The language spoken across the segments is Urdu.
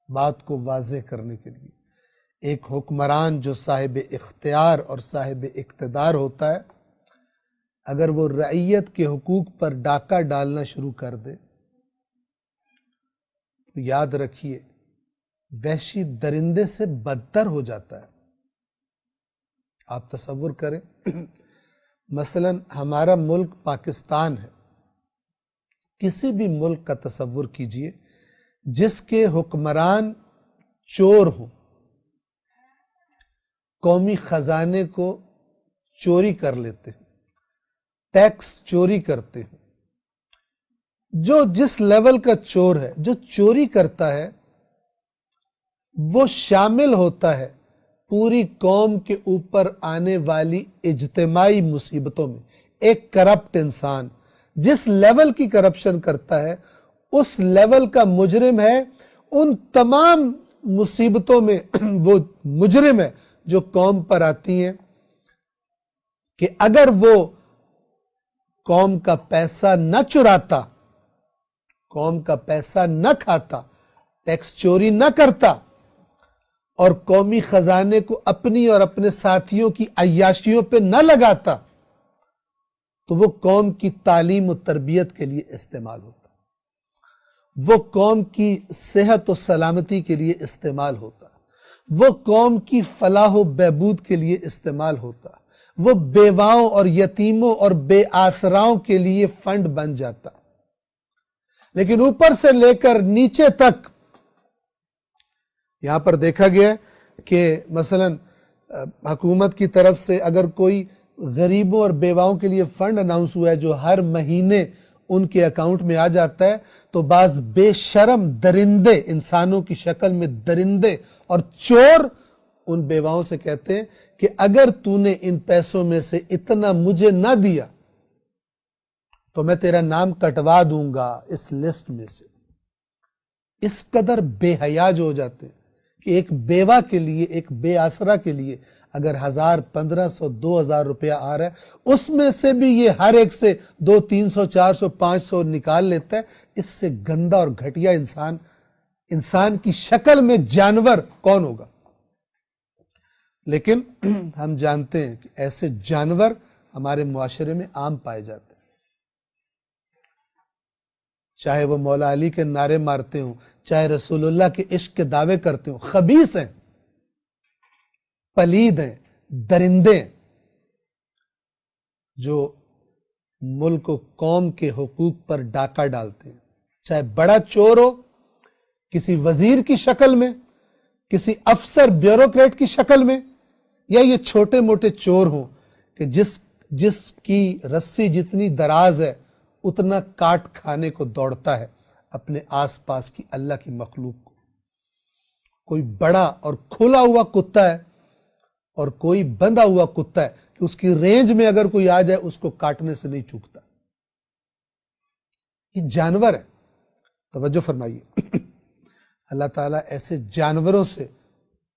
بات کو واضح کرنے کے لیے۔ ایک حکمران جو صاحب اختیار اور صاحب اقتدار ہوتا ہے، اگر وہ رعیت کے حقوق پر ڈاکہ ڈالنا شروع کر دے تو یاد رکھیے وحشی درندے سے بدتر ہو جاتا ہے۔ آپ تصور کریں مثلا ہمارا ملک پاکستان ہے، کسی بھی ملک کا تصور کیجئے جس کے حکمران چور ہوں، قومی خزانے کو چوری کر لیتے ہیں، ٹیکس چوری کرتے ہیں۔ جو جس لیول کا چور ہے، جو چوری کرتا ہے، وہ شامل ہوتا ہے پوری قوم کے اوپر آنے والی اجتماعی مصیبتوں میں۔ ایک کرپٹ انسان جس لیول کی کرپشن کرتا ہے، اس لیول کا مجرم ہے۔ ان تمام مصیبتوں میں وہ مجرم ہے جو قوم پر آتی ہیں کہ اگر وہ قوم کا پیسہ نہ چراتا، قوم کا پیسہ نہ کھاتا، ٹیکس چوری نہ کرتا اور قومی خزانے کو اپنی اور اپنے ساتھیوں کی عیاشیوں پہ نہ لگاتا، تو وہ قوم کی تعلیم و تربیت کے لیے استعمال ہوتا، وہ قوم کی صحت و سلامتی کے لیے استعمال ہوتا، وہ قوم کی فلاح و بہبود کے لیے استعمال ہوتا، وہ بیواؤں اور یتیموں اور بے آسراؤں کے لیے فنڈ بن جاتا۔ لیکن اوپر سے لے کر نیچے تک یہاں پر دیکھا گیا کہ مثلا حکومت کی طرف سے اگر کوئی غریبوں اور بیواؤں کے لیے فنڈ اناؤنس ہوا ہے جو ہر مہینے ان کے اکاؤنٹ میں آ جاتا ہے، تو بعض بے شرم درندے، انسانوں کی شکل میں درندے اور چور ان بیواؤں سے کہتے ہیں کہ اگر تو نے ان پیسوں میں سے اتنا مجھے نہ دیا تو میں تیرا نام کٹوا دوں گا اس لسٹ میں سے۔ اس قدر بے حیا جو ہو جاتے ہیں کہ ایک بیوہ کے لیے، ایک بے آسرا کے لیے اگر 1000، 1500، 2000 روپیہ آ رہا ہے، اس میں سے بھی یہ ہر ایک سے 200، 300، 400، 500 نکال لیتا ہے۔ اس سے گندا اور گھٹیا انسان کی شکل میں جانور کون ہوگا؟ لیکن ہم جانتے ہیں کہ ایسے جانور ہمارے معاشرے میں عام پائے جاتے ہیں، چاہے وہ مولا علی کے نعرے مارتے ہوں، چاہے رسول اللہ کے عشق کے دعوے کرتے ہوں، خبیث ہیں، پلید ہیں، درندے ہیں، جو ملک و قوم کے حقوق پر ڈاکہ ڈالتے ہیں، چاہے بڑا چور ہو کسی وزیر کی شکل میں، کسی افسر بیوروکریٹ کی شکل میں، یا یہ چھوٹے موٹے چور ہوں کہ جس کی رسی جتنی دراز ہے اتنا کاٹ کھانے کو دوڑتا ہے اپنے آس پاس کی اللہ کی مخلوق کو۔ کوئی بڑا اور کھلا ہوا کتا ہے اور کوئی بندھا ہوا کتا ہے کہ اس کی رینج میں اگر کوئی آ جائے اس کو کاٹنے سے نہیں چوکتا۔ یہ جانور ہے۔ توجہ فرمائیے، اللہ تعالیٰ ایسے جانوروں سے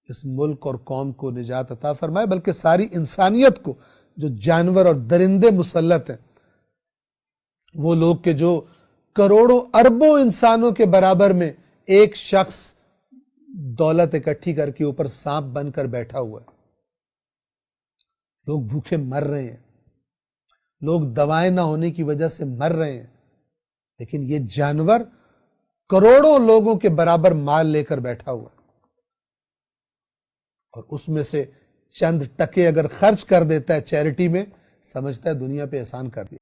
اس ملک اور قوم کو نجات عطا فرمائے، بلکہ ساری انسانیت کو جو جانور اور درندے مسلط ہیں، وہ لوگ کہ جو کروڑوں اربوں انسانوں کے برابر میں ایک شخص دولت اکٹھی کر کے اوپر سانپ بن کر بیٹھا ہوا ہے، لوگ بھوکے مر رہے ہیں، لوگ دوائیں نہ ہونے کی وجہ سے مر رہے ہیں، لیکن یہ جانور کروڑوں لوگوں کے برابر مال لے کر بیٹھا ہوا ہے، اور اس میں سے چند ٹکے اگر خرچ کر دیتا ہے چیریٹی میں، سمجھتا ہے دنیا پہ احسان کر دیا۔